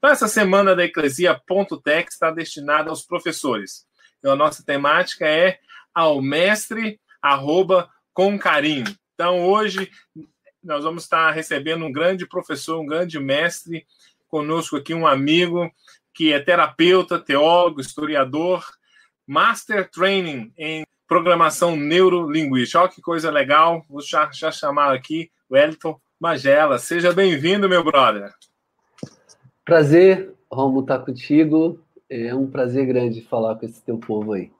Então, essa semana da Eclesia.tech está destinada aos professores. Então, a nossa temática é ao mestre, com carinho. Então, hoje, nós vamos estar recebendo um grande professor, um grande mestre, conosco aqui um amigo que é terapeuta, teólogo, historiador, Master Training em Programação Neurolinguística. Olha que coisa legal. Vou já chamar aqui o Wellington Magela. Seja bem-vindo, meu brother. Prazer, Romulo, estar contigo. É um prazer grande falar com esse teu povo aí.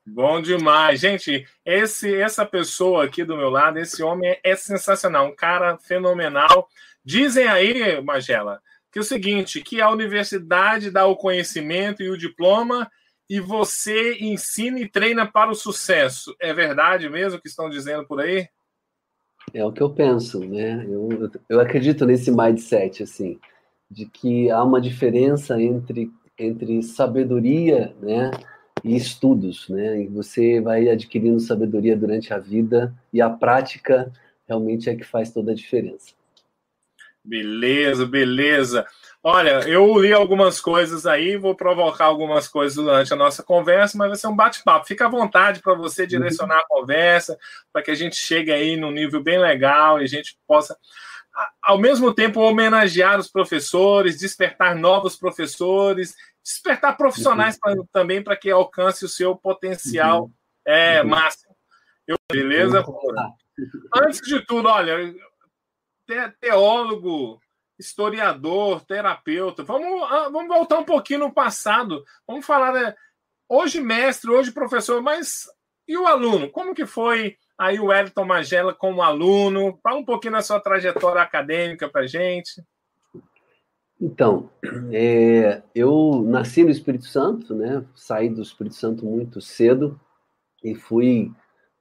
Bom demais. Gente, essa pessoa aqui do meu lado, esse homem é sensacional, um cara fenomenal. Dizem aí, Magela, que é o seguinte, que a universidade dá o conhecimento e o diploma e você ensina e treina para o sucesso. É verdade mesmo o que estão dizendo por aí? É o que eu penso, né? Eu acredito nesse mindset, assim, de que há uma diferença entre sabedoria, né, e estudos, né? E você vai adquirindo sabedoria durante a vida e a prática realmente é que faz toda a diferença. Beleza, beleza. Olha, eu li algumas coisas aí, vou provocar algumas coisas durante a nossa conversa, mas vai ser um bate-papo. Fica à vontade para você direcionar a conversa, para que a gente chegue aí num nível bem legal e a gente possa, ao mesmo tempo, homenagear os professores, despertar novos professores, despertar profissionais também para que alcance o seu potencial máximo. Beleza? Antes de tudo, olha, teólogo, historiador, terapeuta. Vamos voltar um pouquinho no passado. Vamos falar, né? Hoje mestre, hoje professor, mas e o aluno? Como que foi aí o Wellington Magela como aluno? Fala um pouquinho da sua trajetória acadêmica para a gente. Então, eu nasci no Espírito Santo, né? Saí do Espírito Santo muito cedo e fui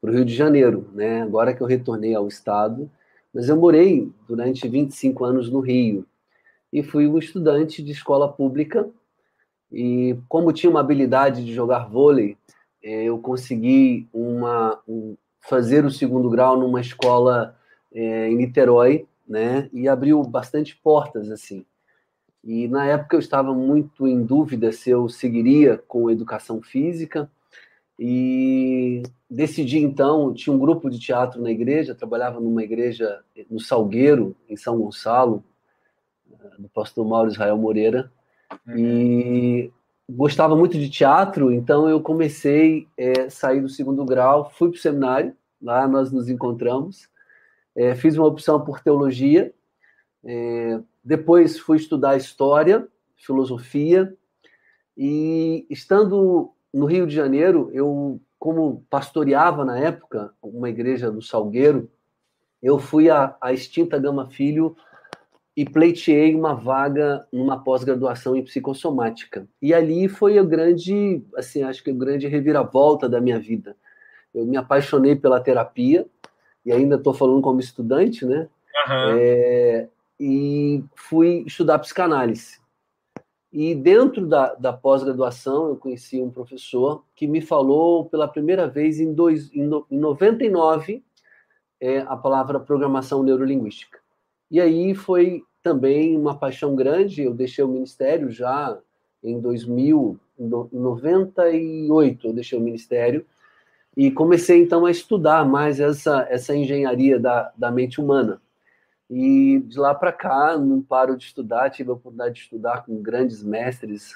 para o Rio de Janeiro, né? Agora que eu retornei ao estado, mas eu morei durante 25 anos no Rio e fui um estudante de escola pública e como tinha uma habilidade de jogar vôlei, eu consegui fazer o segundo grau numa escola em Niterói, né? E abriu bastante portas, assim. E na época eu estava muito em dúvida se eu seguiria com educação física e decidi então, tinha um grupo de teatro na igreja, trabalhava numa igreja no Salgueiro, em São Gonçalo, do pastor Mauro Israel Moreira, e gostava muito de teatro, então eu comecei a sair do segundo grau, fui para o seminário, lá nós nos encontramos, fiz uma opção por teologia, depois fui estudar história, filosofia, e estando no Rio de Janeiro, eu, como pastoreava na época uma igreja no Salgueiro, eu fui à extinta Gama Filho e pleiteei uma vaga numa pós-graduação em psicossomática. E ali foi o grande, assim, acho que o grande reviravolta da minha vida. Eu me apaixonei pela terapia, e ainda estou falando como estudante, né? E fui estudar psicanálise. E dentro da pós-graduação, eu conheci um professor que me falou pela primeira vez em 99 a palavra programação neurolinguística. E aí foi também uma paixão grande, eu deixei o ministério já em 2000, em 98 eu deixei o ministério, e comecei então a estudar mais essa engenharia da mente humana. E de lá para cá, não paro de estudar, tive a oportunidade de estudar com grandes mestres,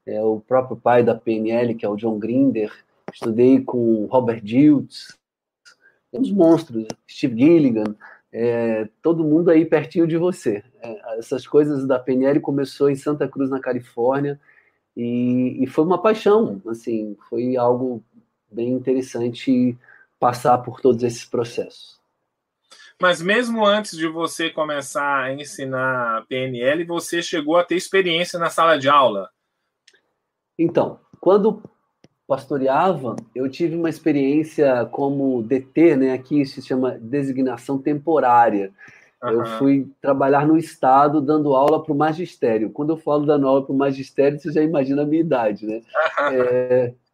o próprio pai da PNL, que é o John Grinder, estudei com Robert Dilts, uns monstros, Steve Gilligan, todo mundo aí pertinho de você. Essas coisas da PNL começou em Santa Cruz, na Califórnia, e foi uma paixão, assim, foi algo bem interessante passar por todos esses processos. Mas mesmo antes de você começar a ensinar PNL, você chegou a ter experiência na sala de aula? Então, quando pastoreava, eu tive uma experiência como DT, né? Aqui se chama designação temporária. Eu fui trabalhar no estado dando aula para o magistério. Quando eu falo dando aula para o magistério, você já imagina a minha idade, né?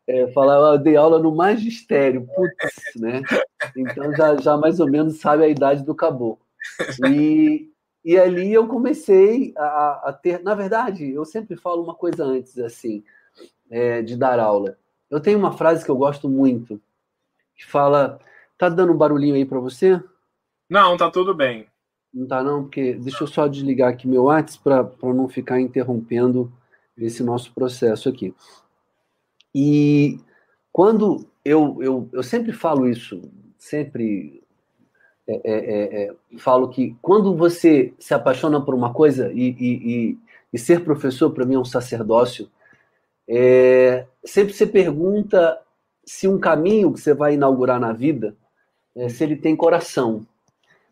Eu dei aula no magistério, putz, né? Então já mais ou menos sabe a idade do caboclo. E E ali eu comecei a ter... Na verdade, eu sempre falo uma coisa antes, assim, de dar aula. Eu tenho uma frase que eu gosto muito, que fala... Tá dando um barulhinho aí para você? Não, tá tudo bem. Não tá não? Porque deixa eu só desligar aqui meu WhatsApp para não ficar interrompendo esse nosso processo aqui. E quando eu sempre falo isso, sempre falo que quando você se apaixona por uma coisa, e ser professor para mim é um sacerdócio, sempre você pergunta se um caminho que você vai inaugurar na vida, se ele tem coração,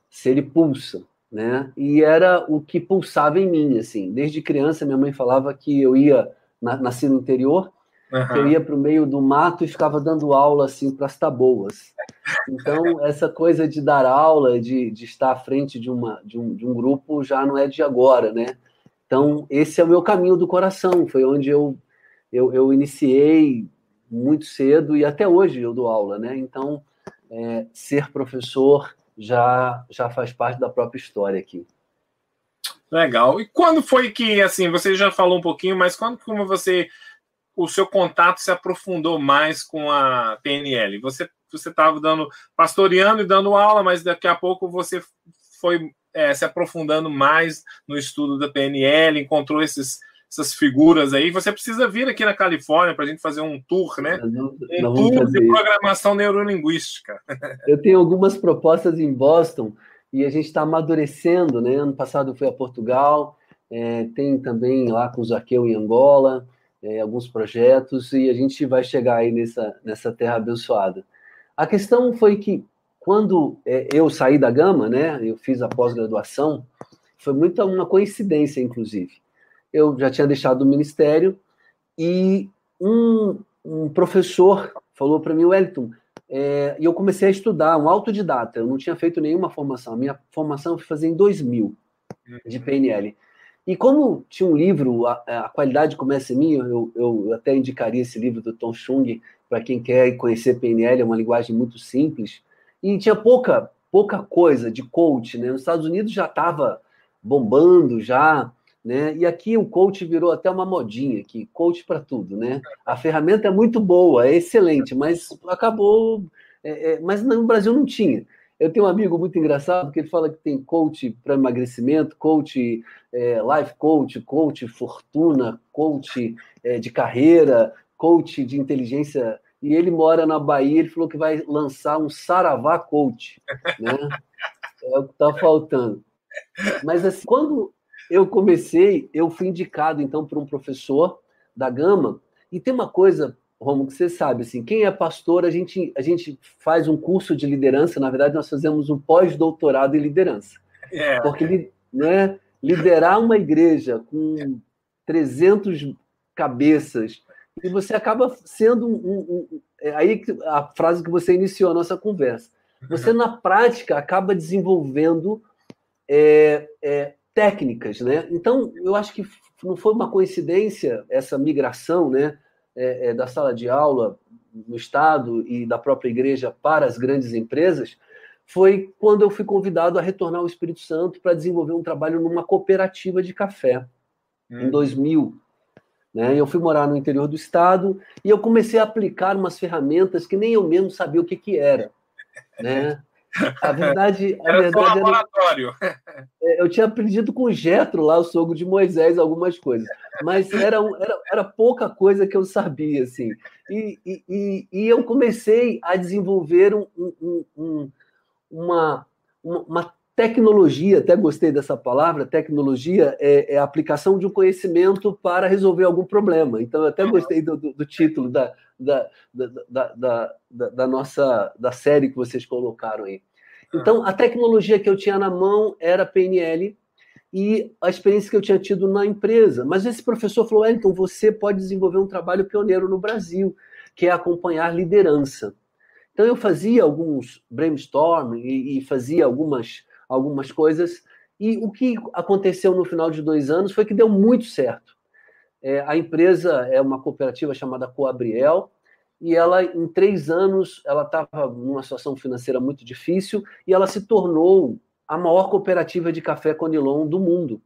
se ele pulsa, né? E era o que pulsava em mim, assim. Desde criança, minha mãe falava que eu ia, nasci no interior, que eu ia para o meio do mato e ficava dando aula, assim, para as taboas. Então, essa coisa de dar aula, de estar à frente de um grupo, já não é de agora, né? Então, esse é o meu caminho do coração, foi onde eu iniciei muito cedo e até hoje eu dou aula, né? Então, ser professor já faz parte da própria história aqui. Legal. E quando foi que, assim, você já falou um pouquinho, mas quando como o seu contato se aprofundou mais com a PNL? Você estava pastoreando e dando aula, mas daqui a pouco você foi se aprofundando mais no estudo da PNL, encontrou essas figuras aí. Você precisa vir aqui na Califórnia para a gente fazer um tour, né? Um tour de programação neurolinguística. Eu tenho algumas propostas em Boston e a gente está amadurecendo, né? Ano passado eu fui a Portugal, tem também lá com o Zaqueu em Angola, alguns projetos, e a gente vai chegar aí nessa terra abençoada. A questão foi que, quando eu saí da Gama, né, eu fiz a pós-graduação, foi muito uma coincidência, inclusive. Eu já tinha deixado o ministério e um professor falou para mim, Wellington, e eu comecei a estudar, um autodidata, eu não tinha feito nenhuma formação, a minha formação eu fui fazer em 2000, de PNL. E como tinha um livro, a Qualidade Começa em Mim, eu até indicaria esse livro do Tom Chung, para quem quer conhecer PNL, é uma linguagem muito simples, e tinha pouca coisa de coach, né? Nos Estados Unidos já estava bombando, já, né? E aqui o coach virou até uma modinha, que coach para tudo, né? A ferramenta é muito boa, é excelente, mas acabou... mas no Brasil não tinha. Eu tenho um amigo muito engraçado que ele fala que tem coach para emagrecimento, coach life coach, coach fortuna, coach de carreira, coach de inteligência, e ele mora na Bahia, ele falou que vai lançar um Saravá coach, né? É o que está faltando. Mas assim, quando eu comecei, eu fui indicado então por um professor da Gama, e tem uma coisa, Romo, que você sabe, assim, quem é pastor, a gente faz um curso de liderança, na verdade nós fazemos um pós-doutorado em liderança. Porque, né, liderar uma igreja com 300 cabeças, e você acaba sendo aí a frase que você iniciou a nossa conversa. Você, na prática, acaba desenvolvendo técnicas, né? Então, eu acho que não foi uma coincidência essa migração, né, da sala de aula no Estado e da própria igreja para as grandes empresas, foi quando eu fui convidado a retornar ao Espírito Santo para desenvolver um trabalho numa cooperativa de café, em 2000. Né? Eu fui morar no interior do estado e eu comecei a aplicar umas ferramentas que nem eu mesmo sabia o que era. Né? A verdade era só laboratório. Eu tinha aprendido com o Jetro lá, o sogro de Moisés, algumas coisas, mas era pouca coisa que eu sabia, assim. E eu comecei a desenvolver uma tecnologia, até gostei dessa palavra, tecnologia é a aplicação de um conhecimento para resolver algum problema. Então, eu até gostei do título da nossa série que vocês colocaram aí. Então, a tecnologia que eu tinha na mão era PNL e a experiência que eu tinha tido na empresa. Mas esse professor falou, Wellington, você pode desenvolver um trabalho pioneiro no Brasil, que é acompanhar liderança. Então, eu fazia alguns brainstorm e fazia algumas coisas. E o que aconteceu no final de 2 anos foi que deu muito certo. A empresa é uma cooperativa chamada Coabriel, e ela, em 3 anos, ela estava numa situação financeira muito difícil, e ela se tornou a maior cooperativa de café Conilon do mundo,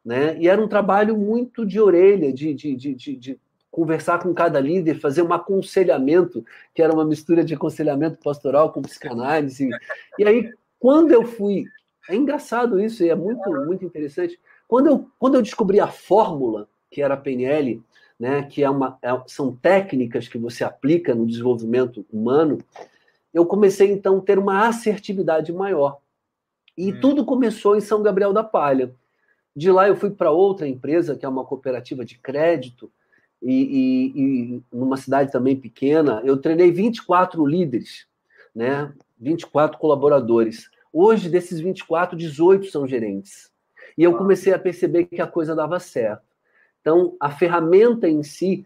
né? E era um trabalho muito de orelha, de conversar com cada líder, fazer um aconselhamento, que era uma mistura de aconselhamento pastoral com psicanálise. E aí, quando eu fui... É engraçado isso, e é muito interessante. Quando eu descobri a fórmula, que era a PNL, né, que são técnicas que você aplica no desenvolvimento humano, eu comecei, então, a ter uma assertividade maior. E tudo começou em São Gabriel da Palha. De lá eu fui para outra empresa, que é uma cooperativa de crédito, e numa cidade também pequena, eu treinei 24 líderes, né? 24 colaboradores. Hoje, desses 24, 18 são gerentes. E eu comecei a perceber que a coisa dava certo. Então, a ferramenta em si,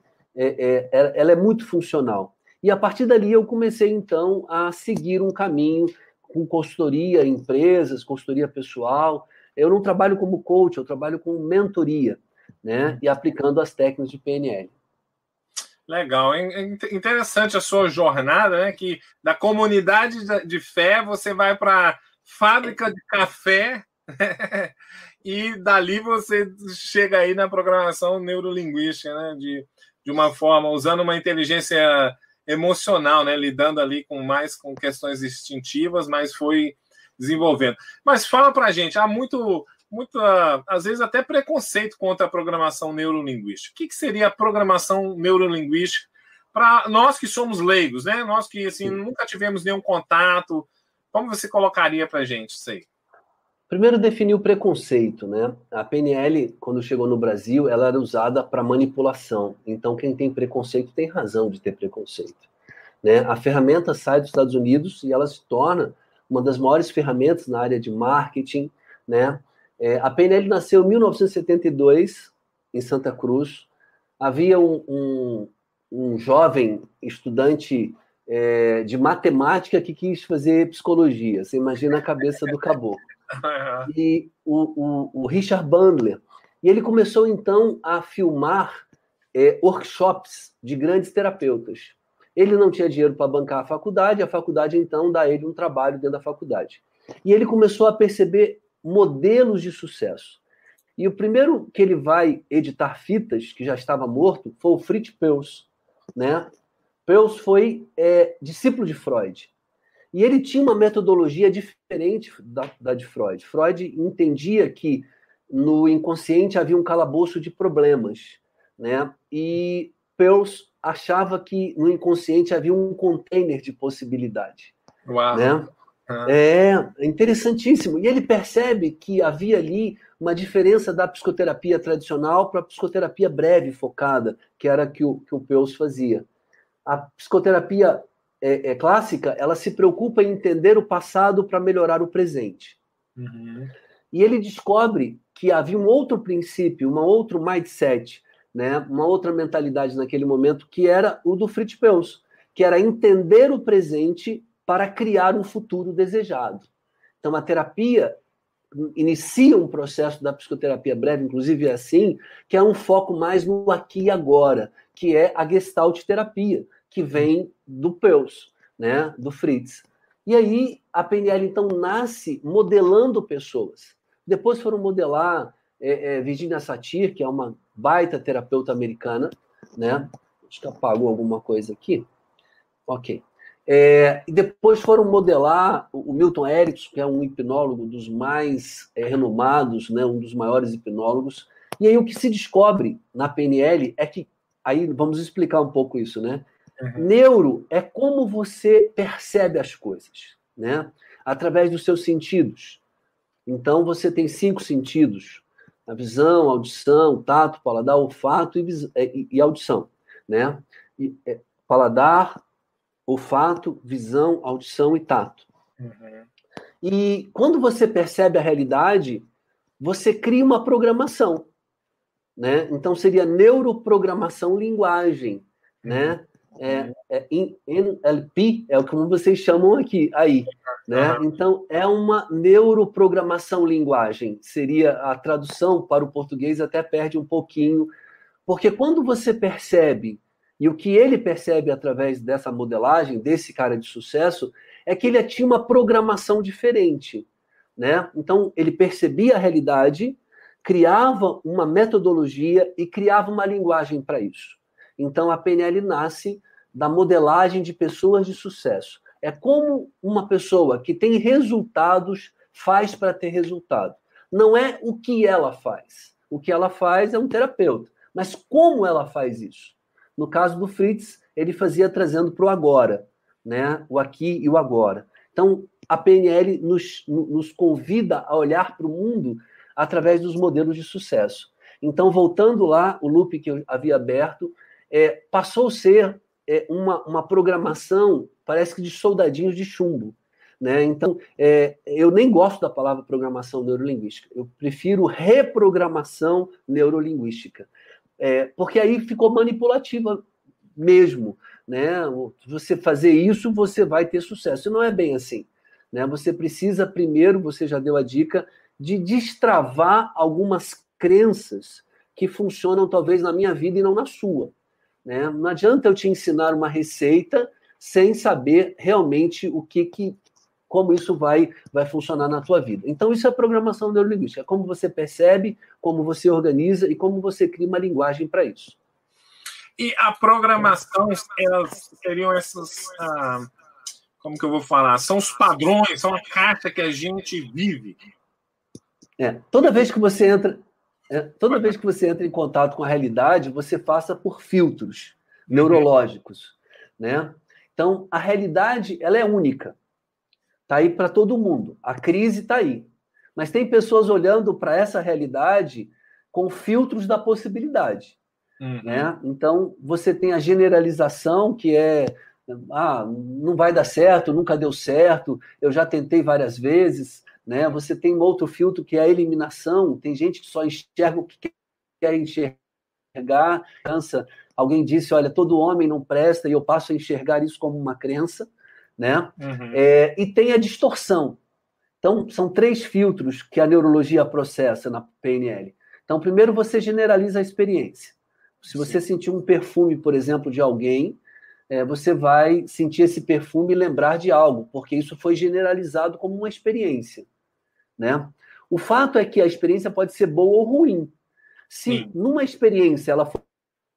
ela é muito funcional. E a partir dali eu comecei, então, a seguir um caminho com consultoria em empresas, consultoria pessoal. Eu não trabalho como coach, eu trabalho com mentoria, né? E aplicando as técnicas de PNL. Legal, é interessante a sua jornada, né? Que da comunidade de fé você vai para fábrica de café e dali você chega aí na programação neurolinguística, né? De uma forma, usando uma inteligência emocional, né? Lidando ali com questões instintivas, mas foi desenvolvendo. Mas fala pra gente, há muito, às vezes até preconceito contra a programação neurolinguística. O que seria a programação neurolinguística para nós que somos leigos, né? Nós que assim, nunca tivemos nenhum contato, como você colocaria pra gente isso aí? Primeiro, definir o preconceito, né? A PNL, quando chegou no Brasil, ela era usada para manipulação. Então, quem tem preconceito tem razão de ter preconceito, né? A ferramenta sai dos Estados Unidos e ela se torna uma das maiores ferramentas na área de marketing, né? A PNL nasceu em 1972, em Santa Cruz. Havia um jovem estudante de matemática que quis fazer psicologia. Você imagina a cabeça do caboclo. E o Richard Bandler. E ele começou, então, a filmar workshops de grandes terapeutas. Ele não tinha dinheiro para bancar a faculdade, então, dá ele um trabalho dentro da faculdade. E ele começou a perceber modelos de sucesso. E o primeiro que ele vai editar fitas, que já estava morto, foi o Fritz Perls, né? Perls foi discípulo de Freud. E ele tinha uma metodologia diferente da de Freud. Freud entendia que no inconsciente havia um calabouço de problemas, né? E Perls achava que no inconsciente havia um container de possibilidade. Uau! Né? É interessantíssimo. E ele percebe que havia ali uma diferença da psicoterapia tradicional para a psicoterapia breve, focada, que era que o Perls fazia. A psicoterapia clássica, ela se preocupa em entender o passado para melhorar o presente. Uhum. E ele descobre que havia um outro princípio, um outro mindset, né? Uma outra mentalidade naquele momento, que era o do Fritz Perls, que era entender o presente para criar um futuro desejado. Então, a terapia inicia um processo da psicoterapia breve, inclusive assim, que é um foco mais no aqui e agora, que é a Gestalt terapia, que vem do Perls, né, do Fritz. E aí a PNL, então, nasce modelando pessoas. Depois foram modelar Virginia Satir, que é uma baita terapeuta americana, né? Acho que apagou alguma coisa aqui. Ok. E depois foram modelar o Milton Erickson, que é um hipnólogo dos mais renomados, né, um dos maiores hipnólogos. E aí o que se descobre na PNL é que, aí vamos explicar um pouco isso, né? Uhum. Neuro é como você percebe as coisas, né? Através dos seus sentidos. Então você tem 5 sentidos: a visão, a audição, tato, paladar, olfato e audição, né? Paladar, olfato, visão, audição e tato. Uhum. E quando você percebe a realidade, você cria uma programação, né? Então seria neuroprogramação linguagem, né? NLP é o que vocês chamam aqui, aí, né? Então é uma neuroprogramação linguagem. Seria a tradução para o português, até perde um pouquinho, porque quando você percebe, e o que ele percebe através dessa modelagem, desse cara de sucesso, é que ele tinha uma programação diferente. né? Então, ele percebia a realidade, criava uma metodologia e criava uma linguagem para isso. Então, a PNL nasce da modelagem de pessoas de sucesso. É como uma pessoa que tem resultados faz para ter resultado. Não é o que ela faz. O que ela faz é um terapeuta. Mas como ela faz isso? No caso do Fritz, ele fazia trazendo para o agora, né? O aqui e o agora. Então, a PNL nos convida a olhar para o mundo através dos modelos de sucesso. Então, voltando lá, o loop que eu havia aberto, passou a ser uma programação, parece que de soldadinhos de chumbo. Né? Então, eu nem gosto da palavra programação neurolinguística, eu prefiro reprogramação neurolinguística, porque aí ficou manipulativa mesmo. Né? Se você fazer isso, você vai ter sucesso. E não é bem assim. Né? Você precisa, primeiro, você já deu a dica, de destravar algumas crenças que funcionam talvez na minha vida e não na sua. Né? Não adianta eu te ensinar uma receita sem saber realmente como isso vai funcionar na tua vida. Então, isso é programação neurolinguística. É como você percebe, como você organiza e como você cria uma linguagem para isso. E a programação, elas seriam essas... como que eu vou falar? São os padrões, são a caixa que a gente vive. Toda vez que você entra em contato com a realidade, você passa por filtros neurológicos, né? Então, a realidade, ela é única. Está aí para todo mundo. A crise está aí. Mas tem pessoas olhando para essa realidade com filtros da possibilidade. Né? Então, você tem a generalização, que não vai dar certo, nunca deu certo, eu já tentei várias vezes. Né? Você tem um outro filtro, que é a eliminação. Tem gente que só enxerga o que quer enxergar. Alguém disse, olha, todo homem não presta, e eu passo a enxergar isso como uma crença. Né? E tem a distorção. Então, são 3 filtros que a neurologia processa na PNL. Então, primeiro você generaliza a experiência. Se você sentir um perfume, por exemplo, de alguém, você vai sentir esse perfume e lembrar de algo, porque isso foi generalizado como uma experiência. Né? O fato é que a experiência pode ser boa ou ruim. Se numa experiência ela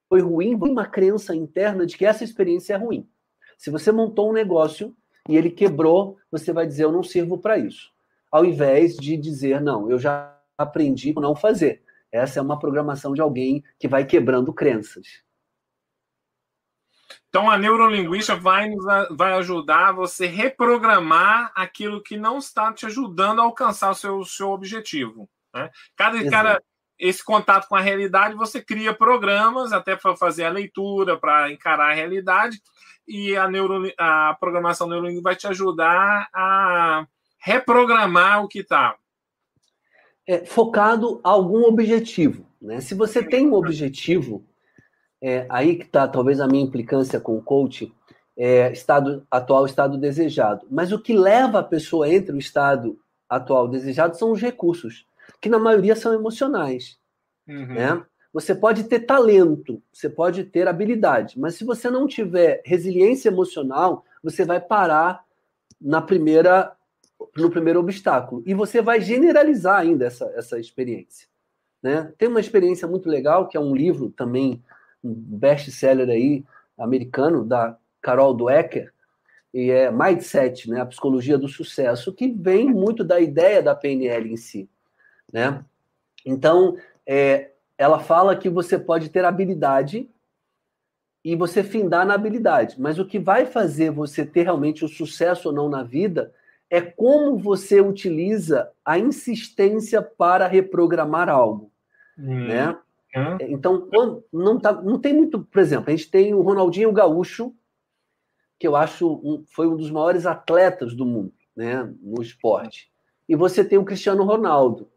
foi ruim, tem uma crença interna de que essa experiência é ruim. Se você montou um negócio e ele quebrou, você vai dizer, eu não sirvo para isso. Ao invés de dizer, não, eu já aprendi a não fazer. Essa é uma programação de alguém que vai quebrando crenças. Então, a neurolinguística vai ajudar você a reprogramar aquilo que não está te ajudando a alcançar o seu objetivo. Né? Esse contato com a realidade, você cria programas até para fazer a leitura, para encarar a realidade, e a programação neurolinguística vai te ajudar a reprogramar o que está. Focado a algum objetivo. Né? Se você tem um objetivo, aí que está talvez a minha implicância com o coach, estado desejado. Mas o que leva a pessoa entre o estado atual desejado são os recursos, que na maioria são emocionais. Né? Você pode ter talento, você pode ter habilidade, mas se você não tiver resiliência emocional, você vai parar no primeiro obstáculo. E você vai generalizar ainda essa experiência. Né? Tem uma experiência muito legal, que é um livro também, um best-seller aí, americano, da Carol Dweck, e é Mindset, né? A Psicologia do Sucesso, que vem muito da ideia da PNL em si. Né? Então, ela fala que você pode ter habilidade e você findar na habilidade, mas o que vai fazer você ter realmente o sucesso ou não na vida é como você utiliza a insistência para reprogramar algo. Né? Então, não tem muito... Por exemplo, a gente tem o Ronaldinho Gaúcho, que eu acho foi um dos maiores atletas do mundo, né, no esporte. E você tem o Cristiano Ronaldo.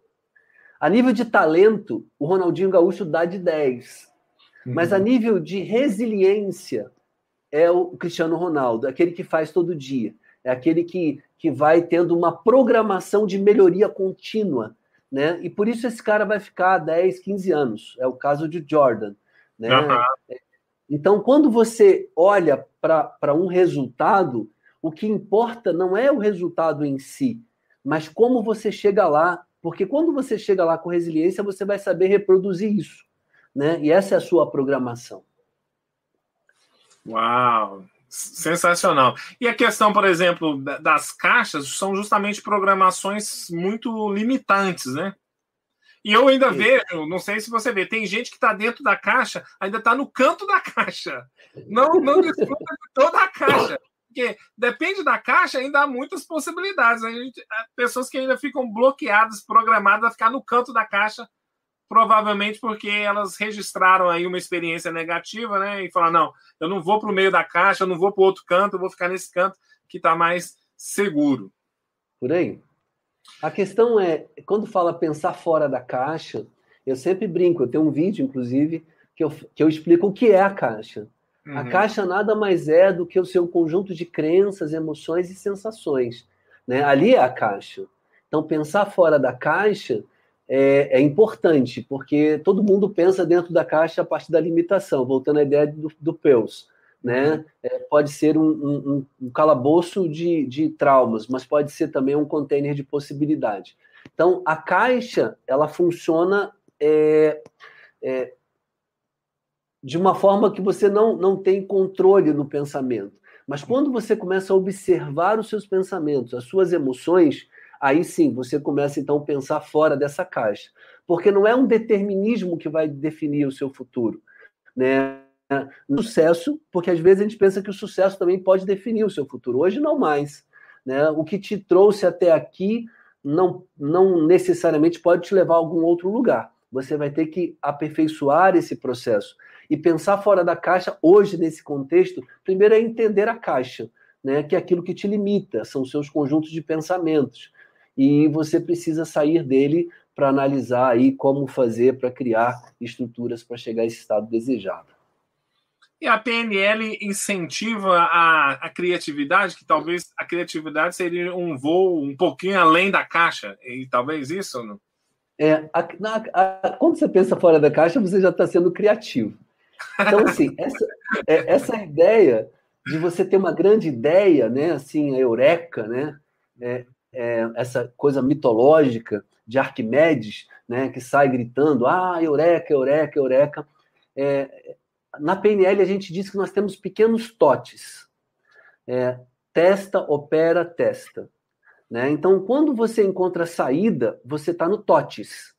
A nível de talento, o Ronaldinho Gaúcho dá de 10. Mas a nível de resiliência, é o Cristiano Ronaldo, aquele que faz todo dia. É aquele que vai tendo uma programação de melhoria contínua. Né? E por isso esse cara vai ficar 10, 15 anos. É o caso de Jordan. Né? Então, quando você olha para um resultado, o que importa não é o resultado em si, mas como você chega lá, porque quando você chega lá com resiliência, você vai saber reproduzir isso, né? E essa é a sua programação. Uau! Sensacional. E a questão, por exemplo, das caixas são justamente programações muito limitantes, né? E eu ainda vejo, não sei se você vê, tem gente que está dentro da caixa, ainda está no canto da caixa. Não desfruta de toda a caixa. Porque depende da caixa, ainda há muitas possibilidades. Há pessoas que ainda ficam bloqueadas, programadas a ficar no canto da caixa, provavelmente porque elas registraram aí uma experiência negativa, né? E falaram, não, eu não vou para o meio da caixa, eu não vou para o outro canto, eu vou ficar nesse canto que está mais seguro. Por aí. A questão é, quando fala pensar fora da caixa, eu sempre brinco, eu tenho um vídeo, inclusive, que eu explico o que é a caixa. Uhum. A caixa nada mais é do que o seu conjunto de crenças, emoções e sensações, né? Ali é a caixa. Então, pensar fora da caixa é importante, porque todo mundo pensa dentro da caixa a partir da limitação, voltando à ideia do Peirce, né? Pode ser um calabouço de traumas, mas pode ser também um container de possibilidade. Então, a caixa, ela funciona de uma forma que você não tem controle no pensamento. Mas quando você começa a observar os seus pensamentos, as suas emoções, aí sim, você começa então a pensar fora dessa caixa. Porque não é um determinismo que vai definir o seu futuro, né? Sucesso, porque às vezes a gente pensa que o sucesso também pode definir o seu futuro. Hoje não mais, né? O que te trouxe até aqui não necessariamente pode te levar a algum outro lugar. Você vai ter que aperfeiçoar esse processo. E pensar fora da caixa, hoje, nesse contexto, primeiro é entender a caixa, né? Que é aquilo que te limita, são seus conjuntos de pensamentos. E você precisa sair dele para analisar aí como fazer para criar estruturas para chegar a esse estado desejado. E a PNL incentiva a criatividade, que talvez a criatividade seria um voo um pouquinho além da caixa, e talvez isso, não? Quando você pensa fora da caixa, você já está sendo criativo. Então, assim, essa ideia de você ter uma grande ideia, né, assim, a eureka, né, essa coisa mitológica de Arquimedes, né, que sai gritando, eureka, eureka, eureka. Na PNL, a gente diz que nós temos pequenos totes. Testa, opera, testa. Né? Então, quando você encontra a saída, você está no TOTES.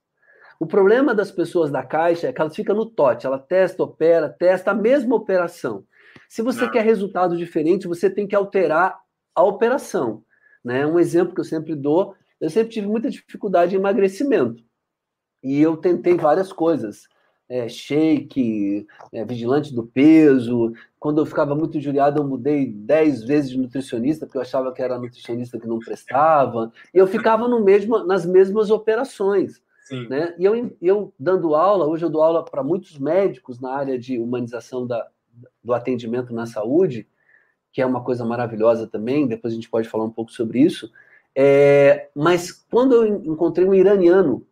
O problema das pessoas da caixa é que elas ficam no TOTE. Ela testa, opera, testa a mesma operação. Se você quer resultado diferente, você tem que alterar a operação. Né? Um exemplo que eu sempre dou, eu sempre tive muita dificuldade em emagrecimento. E eu tentei várias coisas. Shake, vigilante do peso. Quando eu ficava muito injuriado, eu mudei 10 vezes de nutricionista, porque eu achava que era nutricionista que não prestava. E eu ficava nas mesmas operações. Né? E eu dando aula, hoje eu dou aula para muitos médicos na área de humanização do atendimento na saúde, que é uma coisa maravilhosa também, depois a gente pode falar um pouco sobre isso. Mas quando eu encontrei um iraniano,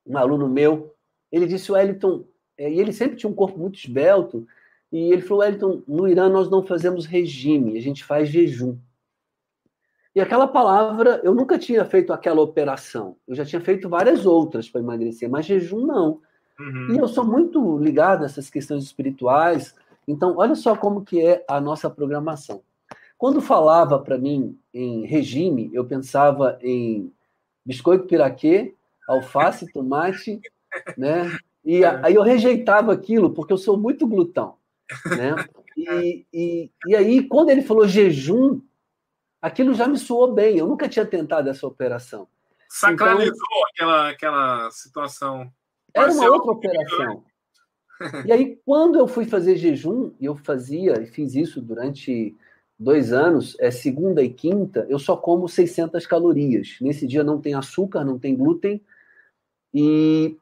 um aluno meu, ele disse, Wellington, e ele sempre tinha um corpo muito esbelto, e ele falou, Wellington, no Irã nós não fazemos regime, a gente faz jejum. E aquela palavra, eu nunca tinha feito aquela operação, eu já tinha feito várias outras para emagrecer, mas jejum não. Uhum. E eu sou muito ligado a essas questões espirituais, então olha só como que é a nossa programação. Quando falava para mim em regime, eu pensava em biscoito piraquê, alface, tomate, né? E aí eu rejeitava aquilo, porque eu sou muito glutão, né? E aí, quando ele falou jejum, aquilo já me soou bem. Eu nunca tinha tentado essa operação. Sacralizou então, aquela situação. Era uma outra operação. E aí, quando eu fui fazer jejum, e eu fiz isso durante 2 anos, segunda e quinta, eu só como 600 calorias. Nesse dia não tem açúcar, não tem glúten e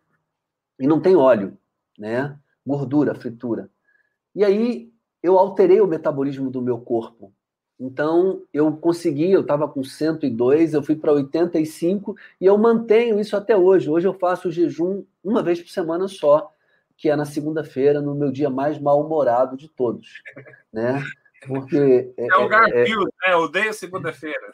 não tem óleo, né? Gordura, fritura. E aí eu alterei o metabolismo do meu corpo. Então eu estava com 102, eu fui para 85 e eu mantenho isso até hoje. Hoje eu faço o jejum uma vez por semana só, que é na segunda-feira, no meu dia mais mal-humorado de todos, né? Porque o Garfield, né? Odeio segunda-feira.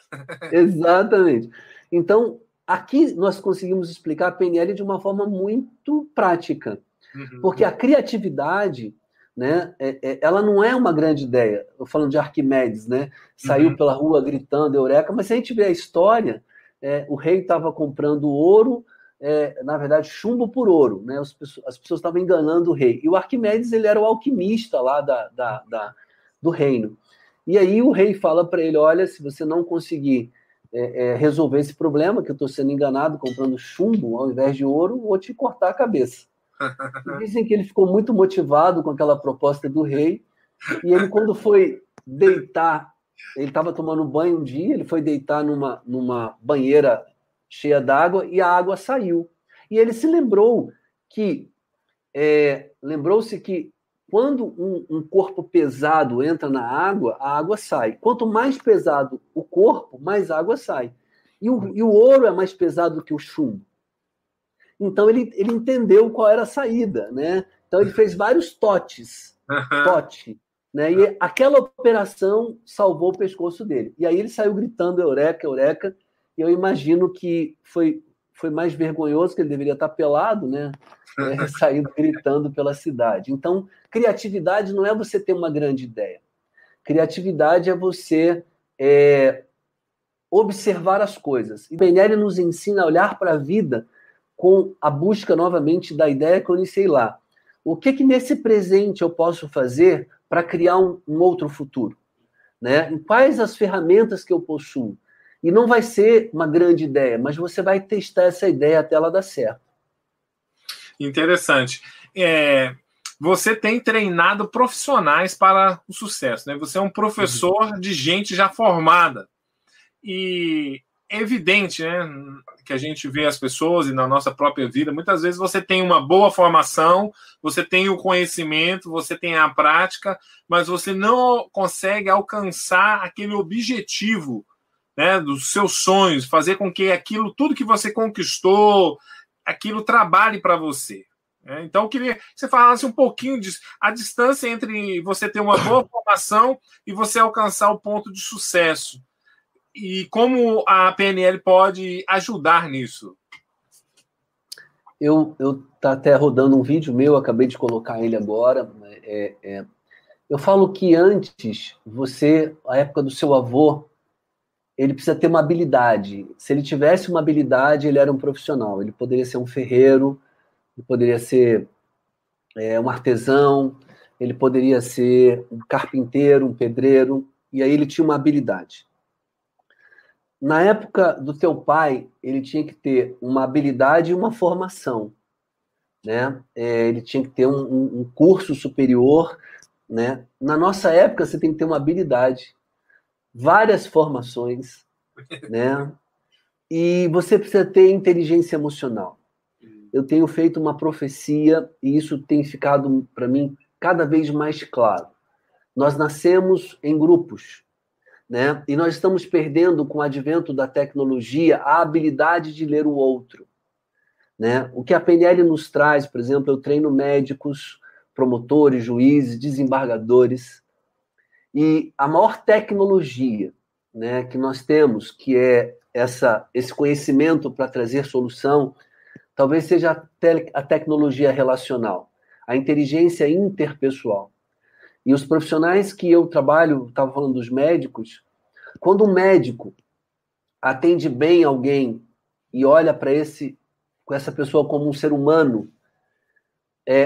Exatamente. Então, aqui nós conseguimos explicar a PNL de uma forma muito prática, porque a criatividade, né, ela não é uma grande ideia. Eu falando de Arquimedes, né, saiu pela rua gritando eureka, mas se a gente vê a história, o rei estava comprando ouro, na verdade, chumbo por ouro, né, as pessoas estavam enganando o rei. E o Arquimedes, ele era o alquimista lá do reino. E aí o rei fala para ele, olha, se você não conseguir resolver esse problema, que eu estou sendo enganado comprando chumbo ao invés de ouro, vou te cortar a cabeça. E dizem que ele ficou muito motivado com aquela proposta do rei, e ele, quando foi deitar, ele estava tomando banho um dia, ele foi deitar numa banheira cheia d'água, e a água saiu. E ele se lembrou que, lembrou-se que quando um corpo pesado entra na água, a água sai. Quanto mais pesado o corpo, mais água sai. E o ouro é mais pesado que o chumbo. Então ele entendeu qual era a saída, né? Então ele fez vários totes, né? E aquela operação salvou o pescoço dele. E aí ele saiu gritando eureka, eureka. E eu imagino que foi mais vergonhoso, que ele deveria estar pelado, né? Saindo gritando pela cidade. Então, criatividade não é você ter uma grande ideia. Criatividade é você observar as coisas. E PNL nos ensina a olhar para a vida com a busca, novamente, da ideia que eu iniciei lá. O que nesse presente eu posso fazer para criar um outro futuro? Né? Quais as ferramentas que eu possuo? E não vai ser uma grande ideia, mas você vai testar essa ideia até ela dar certo. Interessante. Você tem treinado profissionais para o sucesso, né? Você é um professor de gente já formada. E é evidente, né, que a gente vê as pessoas e na nossa própria vida, muitas vezes você tem uma boa formação, você tem o conhecimento, você tem a prática, mas você não consegue alcançar aquele objetivo, né, dos seus sonhos, fazer com que aquilo, tudo que você conquistou, aquilo trabalhe para você. Então, eu queria que você falasse um pouquinho disso, a distância entre você ter uma boa formação e você alcançar o ponto de sucesso. E como a PNL pode ajudar nisso? Eu tá até rodando um vídeo meu, acabei de colocar ele agora. Eu falo que antes, a época do seu avô, ele precisa ter uma habilidade. Se ele tivesse uma habilidade, ele era um profissional. Ele poderia ser um ferreiro, ele poderia ser um artesão, ele poderia ser um carpinteiro, um pedreiro, e aí ele tinha uma habilidade. Na época do teu pai, ele tinha que ter uma habilidade e uma formação, né? Ele tinha que ter um curso superior, né? Na nossa época, você tem que ter uma habilidade, várias formações, né? E você precisa ter inteligência emocional. Eu tenho feito uma profecia e isso tem ficado, para mim, cada vez mais claro. Nós nascemos em grupos, né? E nós estamos perdendo, com o advento da tecnologia, a habilidade de ler o outro, né? O que a PNL nos traz, por exemplo, eu treino médicos, promotores, juízes, desembargadores, e a maior tecnologia, né, que nós temos, que é esse conhecimento para trazer solução, talvez seja a tecnologia relacional, a inteligência interpessoal. E os profissionais que eu trabalho, estava falando dos médicos, quando um médico atende bem alguém e olha para essa pessoa como um ser humano,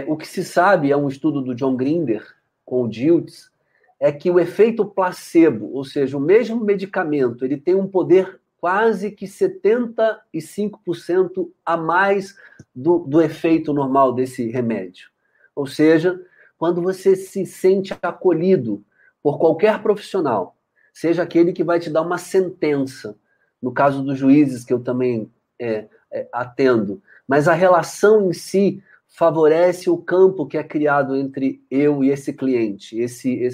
o que se sabe, é um estudo do John Grinder com o Diltz, é que o efeito placebo, ou seja, o mesmo medicamento, ele tem um poder quase que 75% a mais do efeito normal desse remédio. Ou seja, quando você se sente acolhido por qualquer profissional, seja aquele que vai te dar uma sentença, no caso dos juízes, que eu também atendo, mas a relação em si favorece o campo que é criado entre eu e esse cliente,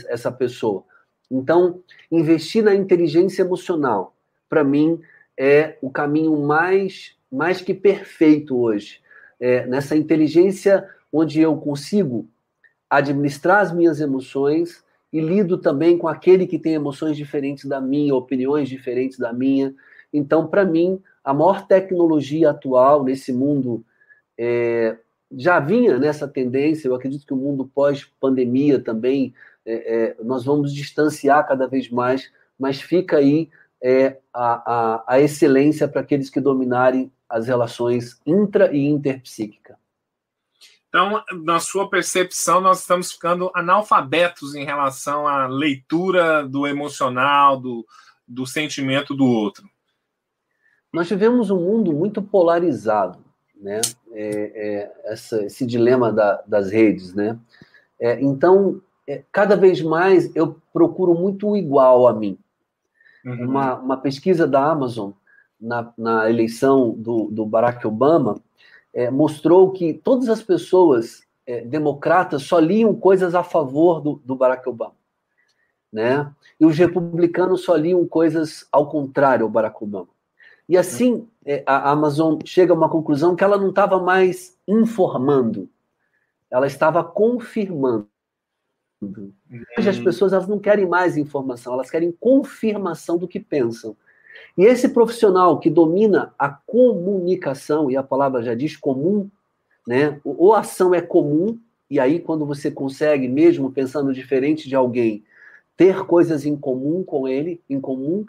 essa pessoa. Então, investir na inteligência emocional, para mim, é o caminho mais que perfeito hoje. Nessa inteligência onde eu consigo administrar as minhas emoções e lido também com aquele que tem emoções diferentes da minha, opiniões diferentes da minha. Então, para mim, a maior tecnologia atual nesse mundo já vinha nessa tendência. Eu acredito que o mundo pós-pandemia também, nós vamos distanciar cada vez mais, mas fica aí a excelência para aqueles que dominarem as relações intra- e interpsíquicas. Então, na sua percepção, nós estamos ficando analfabetos em relação à leitura do emocional, do sentimento do outro. Nós vivemos um mundo muito polarizado, né? Esse dilema das redes, né? Então, cada vez mais eu procuro muito o igual a mim. Uhum. Uma pesquisa da Amazon na eleição do Barack Obama mostrou que todas as pessoas democratas só liam coisas a favor do Barack Obama, né? E os republicanos só liam coisas ao contrário ao Barack Obama. E assim, a Amazon chega a uma conclusão que ela não estava mais informando, ela estava confirmando. Hoje as pessoas elas não querem mais informação, elas querem confirmação do que pensam. E esse profissional que domina a comunicação, e a palavra já diz comum, né? Ou a ação é comum, e aí quando você consegue, mesmo pensando diferente de alguém, ter coisas em comum com ele, em comum,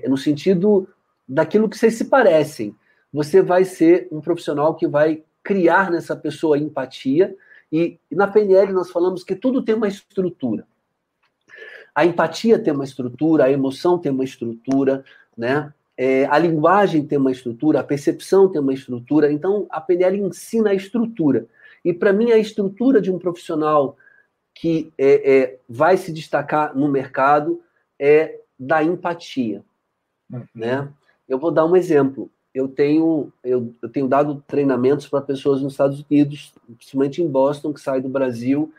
no sentido daquilo que vocês se parecem, você vai ser um profissional que vai criar nessa pessoa empatia, e na PNL nós falamos que tudo tem uma estrutura. A empatia tem uma estrutura, a emoção tem uma estrutura, né? A linguagem tem uma estrutura, a percepção tem uma estrutura. Então, a PNL ensina a estrutura. E, para mim, a estrutura de um profissional que vai se destacar no mercado é da empatia. Né? Eu vou dar um exemplo. Eu tenho dado treinamentos para pessoas nos Estados Unidos, principalmente em Boston, que saem do Brasil,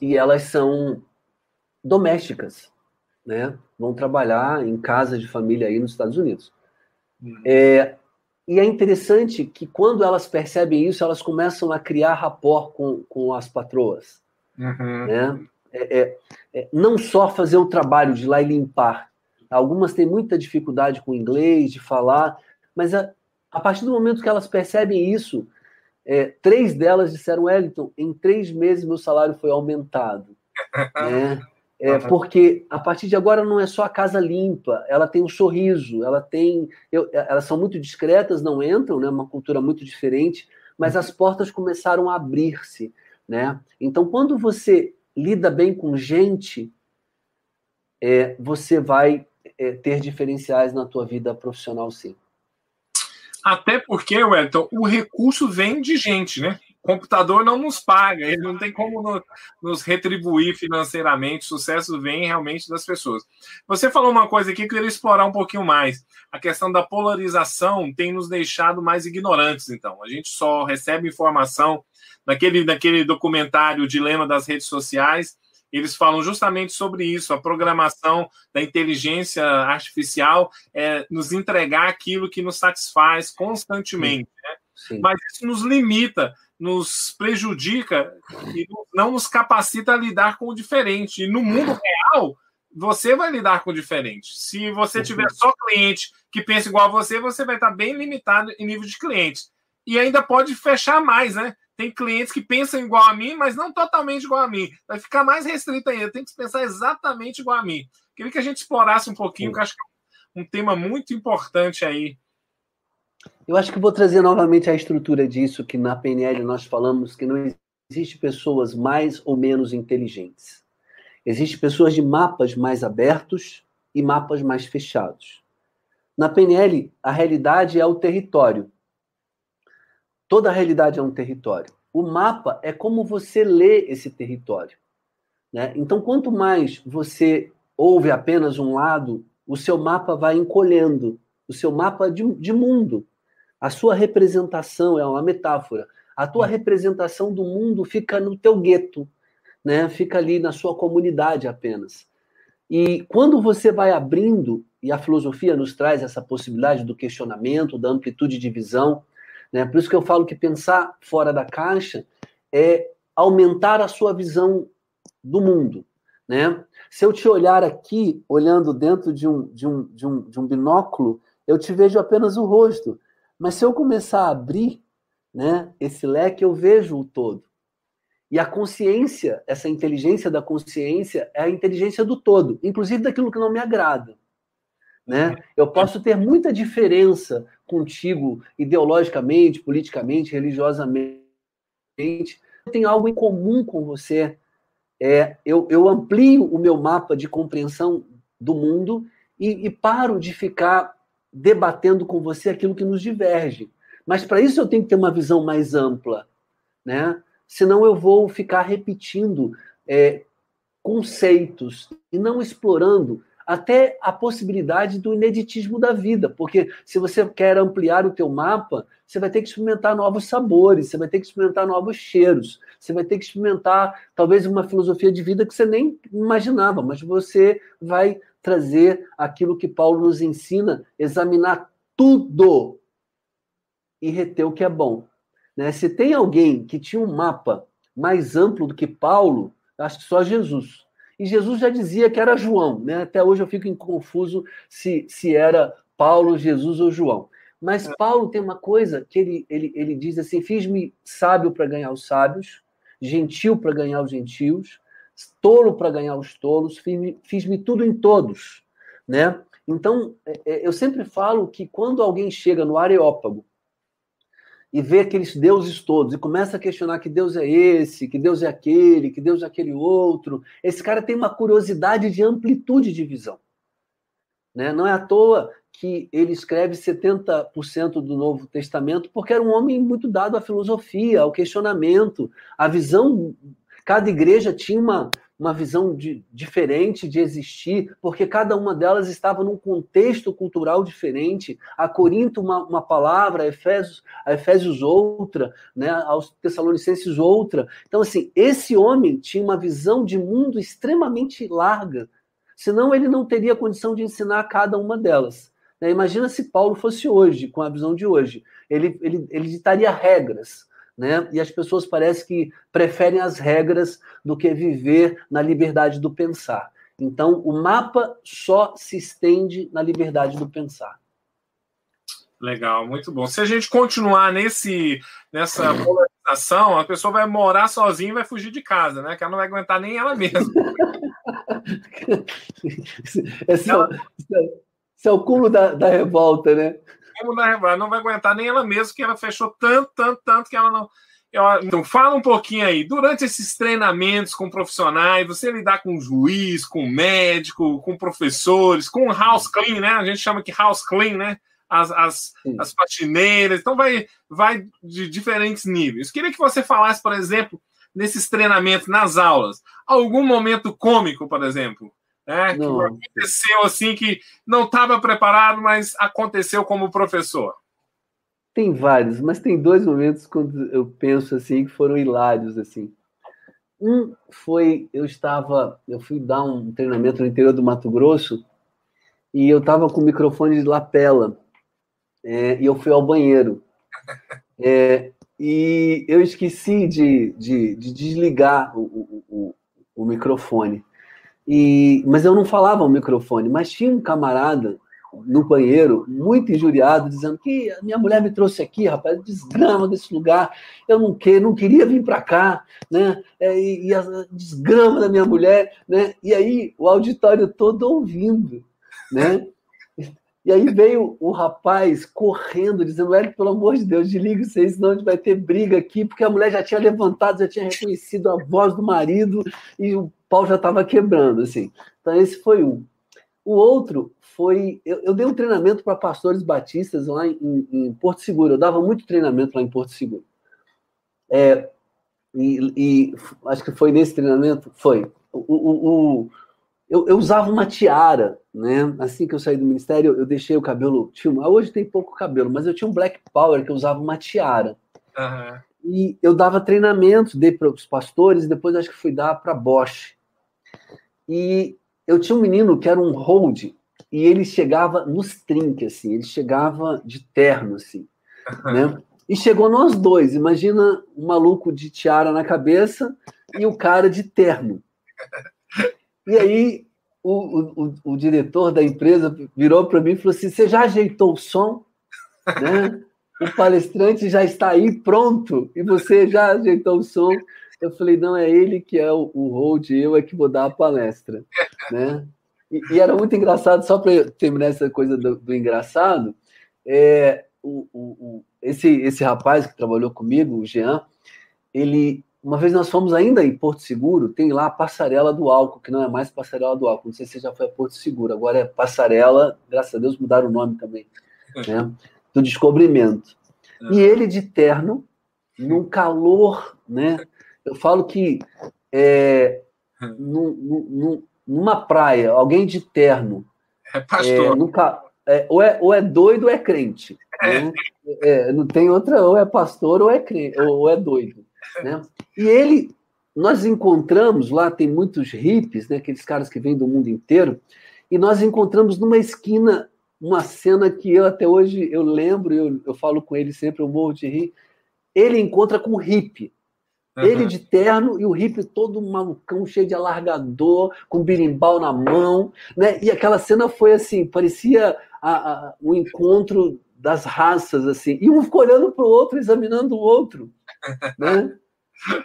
e elas são domésticas, né? Vão trabalhar em casa de família aí nos Estados Unidos. E é interessante que quando elas percebem isso, elas começam a criar rapport com as patroas. Né? Não só fazer o trabalho de ir lá e limpar. Algumas têm muita dificuldade com inglês, de falar, mas a partir do momento que elas percebem isso, 3 delas disseram: Wellington, em 3 meses meu salário foi aumentado. Né? Porque a partir de agora não é só a casa limpa, ela tem um sorriso, elas são muito discretas, não entram, né? Uma cultura muito diferente, mas as portas começaram a abrir-se, né? Então, quando você lida bem com gente, você vai ter diferenciais na tua vida profissional, sim. Até porque, Wellington, o recurso vem de gente, né? O computador não nos paga, ele não tem como nos retribuir financeiramente, o sucesso vem realmente das pessoas. Você falou uma coisa aqui que eu queria explorar um pouquinho mais. A questão da polarização tem nos deixado mais ignorantes, então. A gente só recebe informação naquele documentário Dilema das Redes Sociais. Eles falam justamente sobre isso, a programação da inteligência artificial nos entregar aquilo que nos satisfaz constantemente. Né? Sim. Mas isso nos limita, nos prejudica e não nos capacita a lidar com o diferente. E no mundo real, você vai lidar com o diferente. Se você tiver só cliente que pensa igual a você, você vai estar bem limitado em nível de clientes. E ainda pode fechar mais, né? Tem clientes que pensam igual a mim, mas não totalmente igual a mim. Vai ficar mais restrito ainda. Tem que pensar exatamente igual a mim. Queria que a gente explorasse um pouquinho, que eu acho que é um tema muito importante aí. Eu acho que vou trazer novamente a estrutura disso, que na PNL nós falamos que não existe pessoas mais ou menos inteligentes. Existem pessoas de mapas mais abertos e mapas mais fechados. Na PNL, a realidade é o território. Toda a realidade é um território. O mapa é como você lê esse território. Né? Então, quanto mais você ouve apenas um lado, o seu mapa vai encolhendo. O seu mapa de mundo. A sua representação é uma metáfora. A tua representação do mundo fica no teu gueto. Né? Fica ali na sua comunidade apenas. E quando você vai abrindo, e a filosofia nos traz essa possibilidade do questionamento, da amplitude de visão, né? Por isso que eu falo que pensar fora da caixa é aumentar a sua visão do mundo. Né? Se eu te olhar aqui, olhando dentro de um binóculo, eu te vejo apenas o rosto. Mas se eu começar a abrir, né, esse leque, eu vejo o todo. E a consciência, essa inteligência da consciência, é a inteligência do todo, inclusive daquilo que não me agrada. Né? Eu posso ter muita diferença contigo ideologicamente, politicamente, religiosamente. Eu tenho algo em comum com você. Eu amplio o meu mapa de compreensão do mundo e paro de ficar debatendo com você aquilo que nos diverge. Mas para isso eu tenho que ter uma visão mais ampla, né? Senão eu vou ficar repetindo conceitos e não explorando até a possibilidade do ineditismo da vida, porque se você quer ampliar o teu mapa, você vai ter que experimentar novos sabores, você vai ter que experimentar novos cheiros, você vai ter que experimentar talvez uma filosofia de vida que você nem imaginava, mas você vai trazer aquilo que Paulo nos ensina, examinar tudo e reter o que é bom. Né? Se tem alguém que tinha um mapa mais amplo do que Paulo, acho que só Jesus. E Jesus já dizia que era João, né? Até hoje eu fico confuso se era Paulo, Jesus ou João. Mas Paulo tem uma coisa que ele diz assim: fiz-me sábio para ganhar os sábios, gentil para ganhar os gentios, tolo para ganhar os tolos, fiz-me tudo em todos. Né? Então, eu sempre falo que quando alguém chega no Areópago e vê aqueles deuses todos, e começa a questionar que Deus é esse, que Deus é aquele, que Deus é aquele outro, esse cara tem uma curiosidade de amplitude de visão. Né? Não é à toa que ele escreve 70% do Novo Testamento, porque era um homem muito dado à filosofia, ao questionamento, à visão. Cada igreja tinha uma visão diferente de existir, porque cada uma delas estava num contexto cultural diferente. A Corinto uma palavra, a Efésios outra, né? Aos Tessalonicenses outra. Então, assim, esse homem tinha uma visão de mundo extremamente larga, senão ele não teria condição de ensinar cada uma delas. Né? Imagina se Paulo fosse hoje, com a visão de hoje. Ele ditaria regras, né? E as pessoas parecem que preferem as regras do que viver na liberdade do pensar. Então, o mapa só se estende na liberdade do pensar. Legal, muito bom. Se a gente continuar nessa polarização, a pessoa vai morar sozinha e vai fugir de casa, né? Que ela não vai aguentar nem ela mesma. Esse é o cúmulo da revolta, né? Ela não vai aguentar nem ela mesma, que ela fechou tanto que ela não... Então, fala um pouquinho aí. Durante esses treinamentos com profissionais, você lidar com juiz, com médico, com professores, com house clean, né? A gente chama que house clean, né? As faxineiras. Então, vai de diferentes níveis. Queria que você falasse, por exemplo, nesses treinamentos, nas aulas, algum momento cômico, por exemplo, né? Que aconteceu assim, que não estava preparado, mas aconteceu como professor. Tem vários, mas tem dois momentos quando eu penso assim que foram hilários assim. Um foi, eu fui dar um treinamento no interior do Mato Grosso e eu estava com o microfone de lapela e eu fui ao banheiro e eu esqueci de desligar o microfone. Mas eu não falava ao microfone, mas tinha um camarada no banheiro, muito injuriado, dizendo que a minha mulher me trouxe aqui, rapaz, desgrama desse lugar, eu não queria vir para cá, né? E a desgrama da minha mulher, né? E aí o auditório todo ouvindo, né? E aí veio o rapaz correndo, dizendo: Hélio, pelo amor de Deus, desliga isso aí, senão a gente vai ter briga aqui, porque a mulher já tinha levantado, já tinha reconhecido a voz do marido e o pau já estava quebrando, assim. Então esse foi um. O outro foi... Eu dei um treinamento para pastores batistas lá em Porto Seguro. Eu dava muito treinamento lá em Porto Seguro. Acho que foi nesse treinamento... Foi. Eu usava uma tiara, né? Assim que eu saí do ministério, eu deixei o cabelo... Hoje tem pouco cabelo, mas eu tinha um Black Power que eu usava uma tiara. Uhum. E eu dava treinamento, dei para os pastores, e depois acho que fui dar para Bosch. E eu tinha um menino que era um hold, e ele chegava nos trinques, assim, ele chegava de terno, assim, né? E chegou nós dois, imagina um maluco de tiara na cabeça e o cara de terno. E aí o diretor da empresa virou para mim e falou assim: você já ajeitou o som? Né? O palestrante já está aí pronto e você já ajeitou o som. Eu falei: não, é ele que é o hold, eu é que vou dar a palestra. Né? E era muito engraçado, só para terminar essa coisa do engraçado, esse rapaz que trabalhou comigo, o Jean, uma vez nós fomos ainda em Porto Seguro, tem lá a Passarela do Álcool, que não é mais Passarela do Álcool, não sei se você já foi a Porto Seguro, agora é Passarela, graças a Deus mudaram o nome também, né, do Descobrimento. E ele de terno, num calor, né, eu falo que numa praia, alguém de terno, pastor. ou é doido ou é crente, né? Não tem outra, ou é pastor ou é crente, ou é doido. Né? E nós encontramos lá, tem muitos hippies, né, aqueles caras que vêm do mundo inteiro, e nós encontramos numa esquina uma cena que eu até hoje eu lembro, eu falo com ele sempre, eu morro de rir. Ele encontra com um hippie, ele de terno e o hippie todo malucão, cheio de alargador, com birimbau na mão, né? E aquela cena foi assim, parecia um encontro das raças, assim, e um ficou olhando para o outro, examinando o outro, né?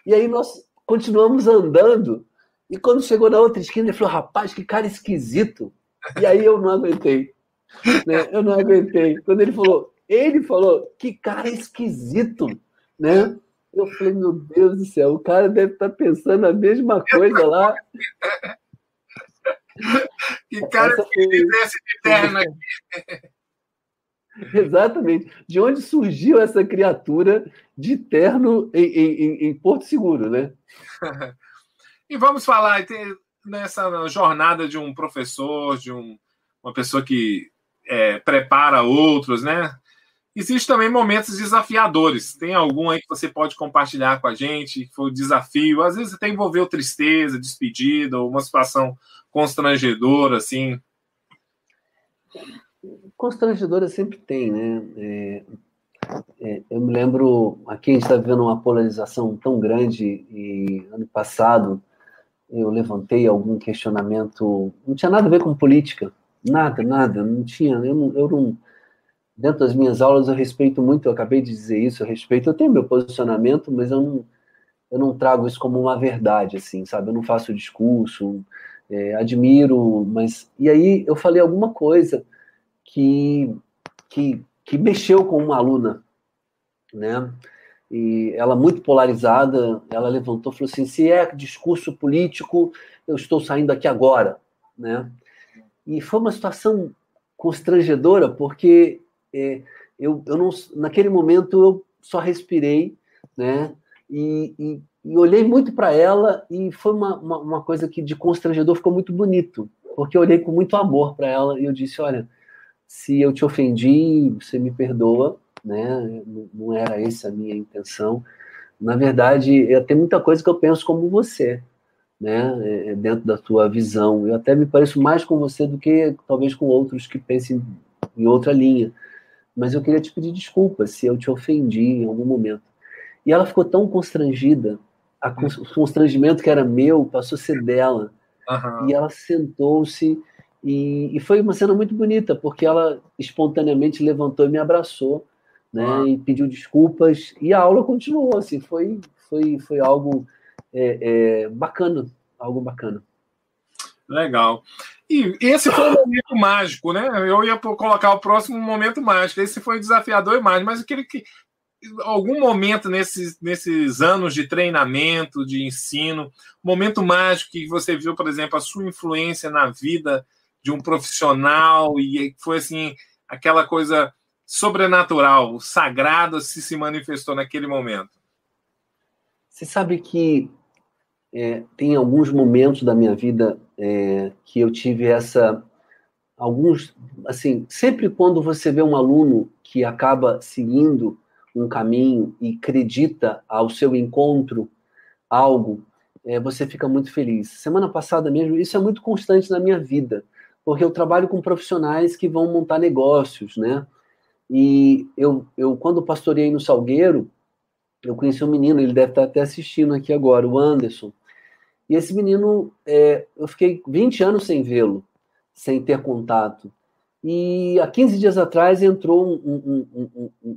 E aí nós continuamos andando, e quando chegou na outra esquina, ele falou: rapaz, que cara esquisito. E aí eu não aguentei, né? Eu não aguentei. Quando ele falou, que cara esquisito, né? Eu falei: meu Deus do céu, o cara deve estar pensando a mesma coisa lá. Que cara esquisito esse de terno aqui. Exatamente. De onde surgiu essa criatura de terno em Porto Seguro, né? E vamos falar nessa jornada de um professor, de uma pessoa que prepara outros, né? Existem também momentos desafiadores. Tem algum aí que você pode compartilhar com a gente, que foi um desafio? Às vezes até envolveu tristeza, despedida, ou uma situação constrangedora, assim. Constrangedora sempre tem, né? Eu me lembro, aqui a gente está vivendo uma polarização tão grande, e ano passado eu levantei algum questionamento, não tinha nada a ver com política, nada, não tinha, eu não, dentro das minhas aulas eu respeito muito, eu acabei de dizer isso, eu tenho meu posicionamento, mas eu não trago isso como uma verdade, assim, sabe, eu não faço discurso, admiro, mas, e aí eu falei alguma coisa que mexeu com uma aluna, né? E ela muito polarizada, ela levantou e falou assim: se é discurso político, eu estou saindo aqui agora, né? E foi uma situação constrangedora, porque eu não, naquele momento eu só respirei, né? E olhei muito para ela, e foi uma coisa que de constrangedor ficou muito bonito, porque eu olhei com muito amor para ela e eu disse: olha, se eu te ofendi, você me perdoa, né? Não era essa a minha intenção. Na verdade, tem muita coisa que eu penso como você, né? Dentro da tua visão. Eu até me pareço mais com você do que talvez com outros que pensem em outra linha. Mas eu queria te pedir desculpas se eu te ofendi em algum momento. E ela ficou tão constrangida, o constrangimento que era meu passou a ser dela. E ela sentou-se, e foi uma cena muito bonita, porque ela espontaneamente levantou e me abraçou, né, e pediu desculpas, e a aula continuou, assim, foi algo bacana, algo bacana. Legal. E esse foi um momento mágico, né? Eu ia colocar o próximo momento mágico. Esse foi desafiador e mágico, mas eu queria que algum momento nesses anos de treinamento, de ensino, momento mágico que você viu, por exemplo, a sua influência na vida de um profissional, e foi assim, aquela coisa sobrenatural, o sagrado se manifestou naquele momento. Você sabe que tem alguns momentos da minha vida que eu tive alguns, assim, sempre quando você vê um aluno que acaba seguindo um caminho e acredita ao seu encontro algo, você fica muito feliz. Semana passada mesmo, isso é muito constante na minha vida, porque eu trabalho com profissionais que vão montar negócios, né? E eu quando pastoreei no Salgueiro, eu conheci um menino, ele deve estar até assistindo aqui agora, o Anderson, E esse menino, eu fiquei 20 anos sem vê-lo, sem ter contato. E há 15 dias atrás entrou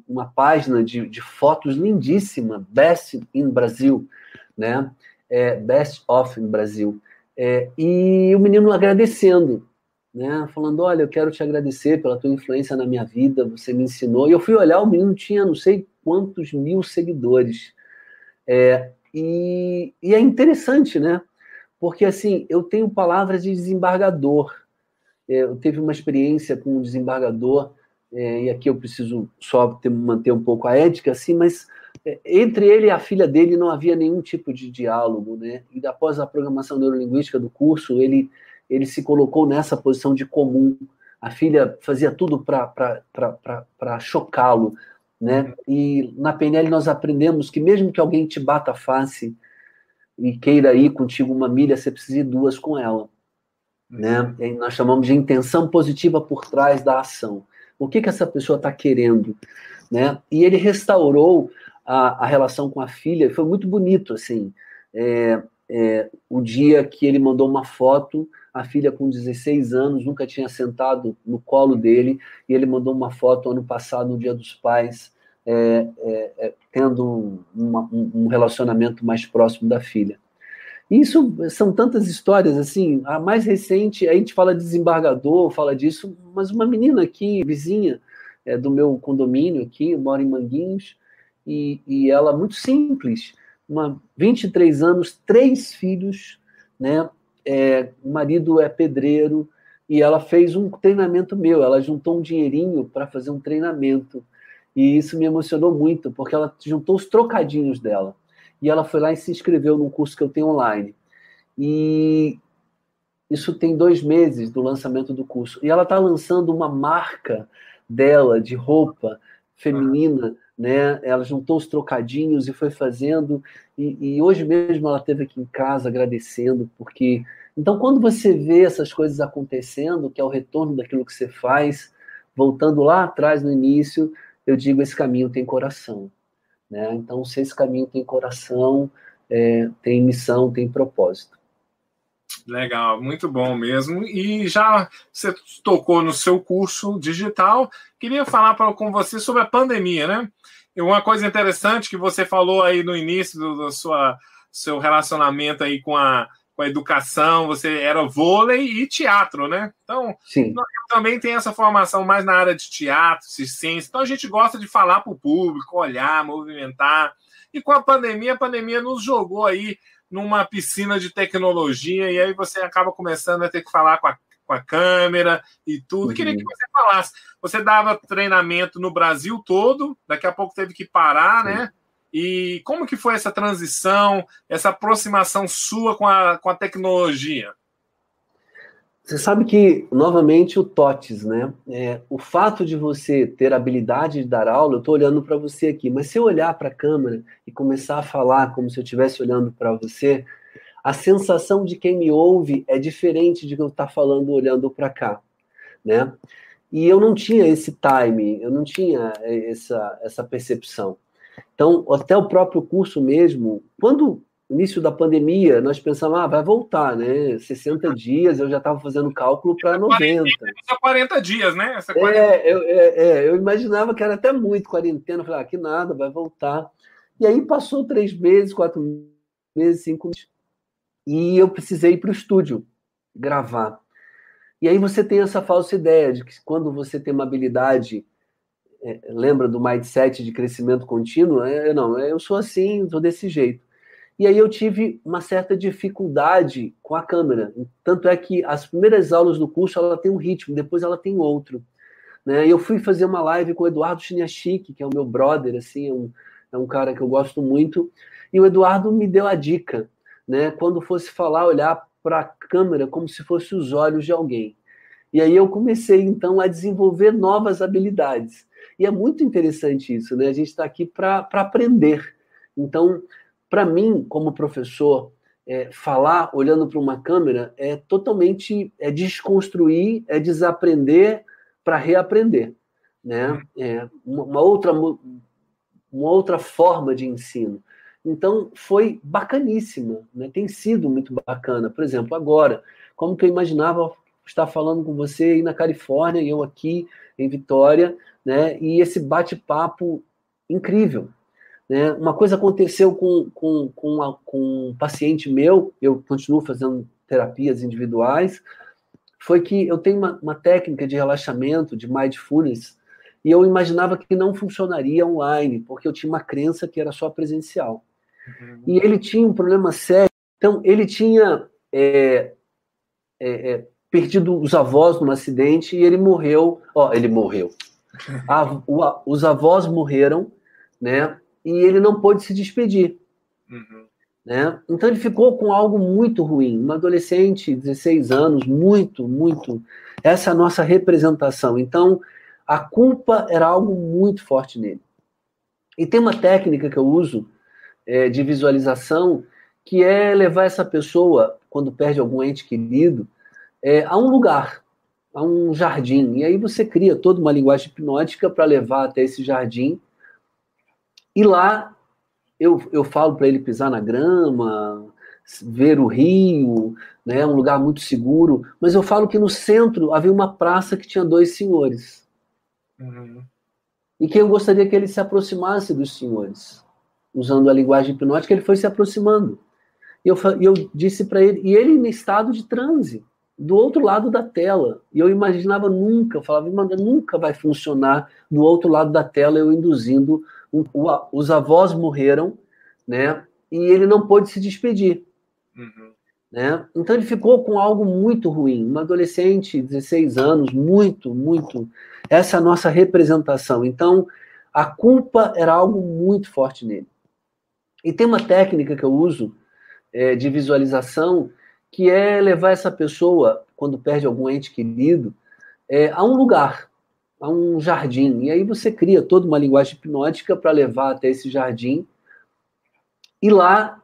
uma página de fotos lindíssima, Best in Brasil, né? Best of in Brasil. E o menino agradecendo, né? Falando, olha, eu quero te agradecer pela tua influência na minha vida, você me ensinou. E eu fui olhar, o menino tinha não sei quantos mil seguidores. E é interessante, né? Porque, assim, eu tenho palavras de desembargador. Eu tive uma experiência com um desembargador, e aqui eu preciso só manter um pouco a ética, assim, mas entre ele e a filha dele não havia nenhum tipo de diálogo, né? E após a programação neurolinguística do curso, ele se colocou nessa posição de comum. A filha fazia tudo para chocá-lo, né? E na PNL nós aprendemos que mesmo que alguém te bata a face e queira ir contigo uma milha, você precisa ir duas com ela. Né? E nós chamamos de intenção positiva por trás da ação. O que essa pessoa está querendo? Né? E ele restaurou a relação com a filha, foi muito bonito, assim, o dia que ele mandou uma foto, a filha com 16 anos, nunca tinha sentado no colo dele, e ele mandou uma foto ano passado, no Dia dos Pais, tendo um relacionamento mais próximo da filha. Isso são tantas histórias, assim, a mais recente, a gente fala de desembargador, fala disso, mas uma menina aqui, vizinha do meu condomínio aqui, eu moro em Manguinhos, e ela muito simples, 23 anos, 3 filhos, né? O marido é pedreiro, e ela fez um treinamento meu, ela juntou um dinheirinho para fazer um treinamento, e isso me emocionou muito, porque ela juntou os trocadinhos dela. E ela foi lá e se inscreveu num curso que eu tenho online. E isso tem 2 meses do lançamento do curso. E ela está lançando uma marca dela de roupa feminina, né? Ela juntou os trocadinhos e foi fazendo. E hoje mesmo ela esteve aqui em casa agradecendo, porque... Então, quando você vê essas coisas acontecendo, que é o retorno daquilo que você faz, voltando lá atrás no início, eu digo, esse caminho tem coração. Né? Então, se esse caminho tem coração, tem missão, tem propósito. Legal, muito bom mesmo. E já você tocou no seu curso digital, queria falar com você sobre a pandemia, né? E uma coisa interessante que você falou aí no início do seu relacionamento aí com a educação, você era vôlei e teatro, né? Então, Sim. Eu também tenho essa formação mais na área de teatro, ciência, então a gente gosta de falar para o público, olhar, movimentar. E com a pandemia nos jogou aí numa piscina de tecnologia, e aí você acaba começando a ter que falar com a câmera e tudo. Uhum. Queria que você falasse. Você dava treinamento no Brasil todo, daqui a pouco teve que parar, né? E como que foi essa transição, essa aproximação sua com a tecnologia? Você sabe que, novamente, o TOTS, né? O fato de você ter a habilidade de dar aula, eu estou olhando para você aqui, mas se eu olhar para a câmera e começar a falar como se eu estivesse olhando para você, a sensação de quem me ouve é diferente de que eu estar falando olhando para cá, né? E eu não tinha esse time, eu não tinha essa percepção. Então, até o próprio curso mesmo, quando início da pandemia, nós pensávamos, vai voltar, né? 60 dias, eu já estava fazendo cálculo para 90. Só 40 dias, né? Eu imaginava que era até muito quarentena, eu falei, que nada, vai voltar. E aí passou 3 meses, 4 meses, 5 meses, e eu precisei ir para o estúdio gravar. E aí você tem essa falsa ideia de que quando você tem uma habilidade, lembra do mindset de crescimento contínuo? Eu sou assim, sou desse jeito. E aí eu tive uma certa dificuldade com a câmera. Tanto é que as primeiras aulas do curso, ela tem um ritmo, depois ela tem outro. Né? Eu fui fazer uma live com o Eduardo Chiniachik, que é o meu brother, assim, é um cara que eu gosto muito, e o Eduardo me deu a dica, né? Quando fosse falar, olhar para a câmera como se fosse os olhos de alguém. E aí eu comecei, então, a desenvolver novas habilidades. E é muito interessante isso, né? A gente está aqui para aprender. Então, para mim, como professor, falar olhando para uma câmera é totalmente desconstruir, desaprender para reaprender, né? Uma outra forma de ensino. Então, foi bacaníssima, né? Tem sido muito bacana. Por exemplo, agora, como que eu imaginava estar falando com você aí na Califórnia e eu aqui em Vitória, né? E esse bate-papo incrível, né? Uma coisa aconteceu com um paciente meu, eu continuo fazendo terapias individuais, foi que eu tenho uma técnica de relaxamento, de mindfulness, e eu imaginava que não funcionaria online, porque eu tinha uma crença que era só presencial. Uhum. E ele tinha um problema sério. Então, ele tinha perdido os avós num acidente e ele morreu. Ele morreu. Os avós morreram, né? E ele não pôde se despedir. Uhum. Né? Então ele ficou com algo muito ruim. Um adolescente, 16 anos, muito, muito. Essa é a nossa representação. Então, a culpa era algo muito forte nele. E tem uma técnica que eu uso de visualização, que é levar essa pessoa, quando perde algum ente querido, a um lugar, a um jardim. E aí você cria toda uma linguagem hipnótica para levar até esse jardim. E lá eu falo para ele pisar na grama, ver o rio, né, um lugar muito seguro, mas eu falo que no centro havia uma praça que tinha 2 senhores. Uhum. E que eu gostaria que ele se aproximasse dos senhores. Usando a linguagem hipnótica, ele foi se aproximando. E eu disse para ele, e ele em estado de transe, do outro lado da tela. E eu imaginava nunca, eu falava, nunca vai funcionar do outro lado da tela, eu induzindo. Os avós morreram, né? E ele não pôde se despedir. Uhum. Né? Então ele ficou com algo muito ruim. Um adolescente, 16 anos, muito, muito. Essa é a nossa representação. Então, a culpa era algo muito forte nele. E tem uma técnica que eu uso de visualização, que é levar essa pessoa, quando perde algum ente querido, a um lugar, a um jardim. E aí você cria toda uma linguagem hipnótica para levar até esse jardim. E lá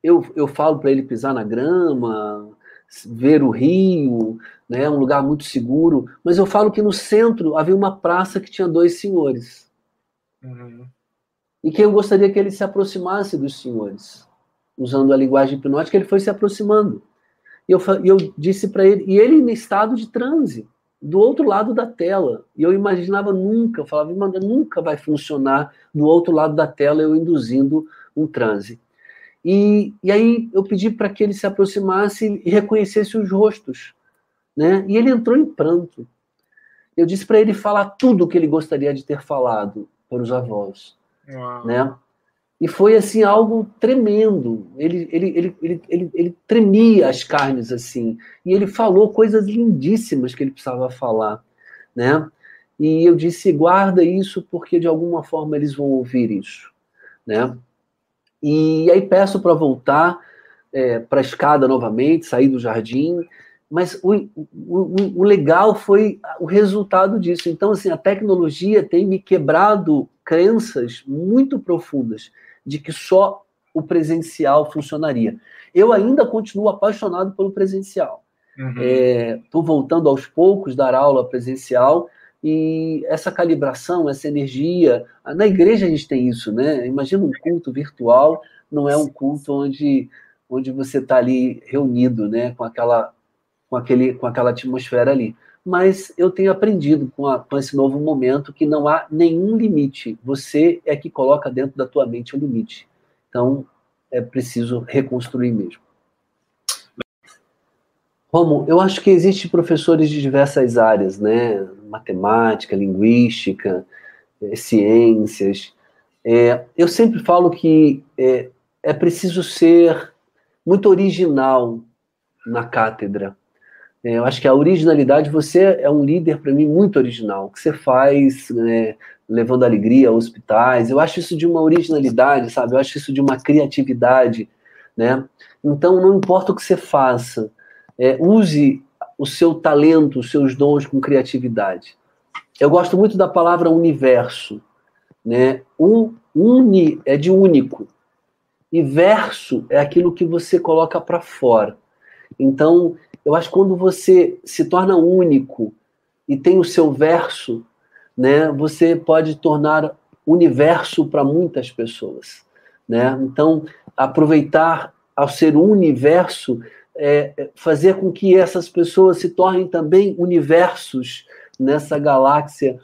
eu falo para ele pisar na grama, ver o rio, né, um lugar muito seguro, mas eu falo que no centro havia uma praça que tinha 2 senhores. Uhum. E que eu gostaria que ele se aproximasse dos senhores. Usando a linguagem hipnótica, ele foi se aproximando. E eu disse para ele, e ele em estado de transe, do outro lado da tela. E eu imaginava nunca, eu falava, nunca vai funcionar do outro lado da tela, eu induzindo um transe. E aí eu pedi para que ele se aproximasse e reconhecesse os rostos. Né? E ele entrou em pranto. Eu disse para ele falar tudo o que ele gostaria de ter falado para os avós. Né? E foi assim algo tremendo. Ele tremia as carnes assim. E ele falou coisas lindíssimas que ele precisava falar. Né? E eu disse, guarda isso porque de alguma forma eles vão ouvir isso. Né? E aí peço para voltar para a escada novamente, sair do jardim, mas o legal foi o resultado disso. Então, assim, a tecnologia tem me quebrado crenças muito profundas de que só o presencial funcionaria. Eu ainda continuo apaixonado pelo presencial. Estou voltando aos poucos dar aula presencial, e essa calibração, essa energia, na igreja a gente tem isso, né? Imagina um culto virtual, não é um culto onde você está ali reunido, né? Com aquela atmosfera ali. Mas eu tenho aprendido com esse novo momento que não há nenhum limite. Você é que coloca dentro da tua mente o limite. Então, é preciso reconstruir mesmo. Romo, eu acho que existem professores de diversas áreas, né? Matemática, linguística, ciências. Eu sempre falo que é preciso ser muito original na cátedra. Eu acho que a originalidade, você é um líder, para mim, muito original. O que você faz, né, levando alegria a hospitais, eu acho isso de uma originalidade, sabe? Eu acho isso de uma criatividade, né? Então, não importa o que você faça, use o seu talento, os seus dons com criatividade. Eu gosto muito da palavra universo, né? Uni é de único, e verso é aquilo que você coloca para fora. Então, eu acho que quando você se torna único e tem o seu verso, né, você pode tornar universo para muitas pessoas. né? Então, aproveitar ao ser um universo, fazer com que essas pessoas se tornem também universos nessa galáxia,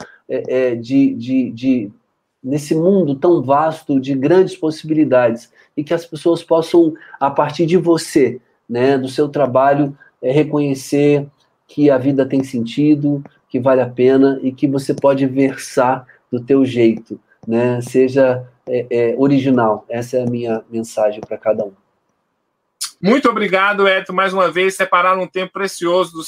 nesse mundo tão vasto de grandes possibilidades, e que as pessoas possam, a partir de você, né, do seu trabalho, reconhecer que a vida tem sentido, que vale a pena e que você pode versar do teu jeito, né? Seja original. Essa é a minha mensagem para cada um. Muito obrigado, Edson, mais uma vez, separar um tempo precioso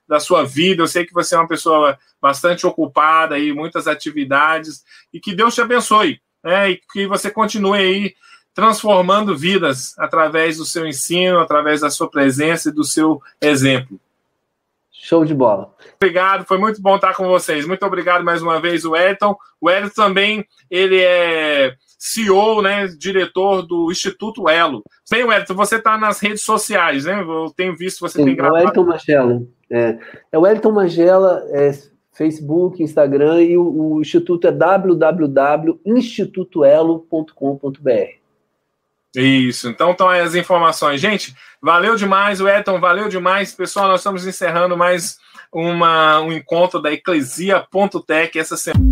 da sua vida. Eu sei que você é uma pessoa bastante ocupada e muitas atividades, e que Deus te abençoe, né? E que você continue aí transformando vidas através do seu ensino, através da sua presença e do seu exemplo. Show de bola. Obrigado, foi muito bom estar com vocês. Muito obrigado mais uma vez, o Edson. O Edson também, ele é CEO, né, diretor do Instituto Elo. Bem, Edson, você está nas redes sociais, né? Eu tenho visto que você tem gravado. É o Wellington Magela. É o Wellington Magela, Facebook, Instagram, e o Instituto é www.institutoelo.com.br. Isso, então estão aí as informações. Gente, valeu demais, o Edson, valeu demais. Pessoal, nós estamos encerrando mais um encontro da Eclesia.tech essa semana.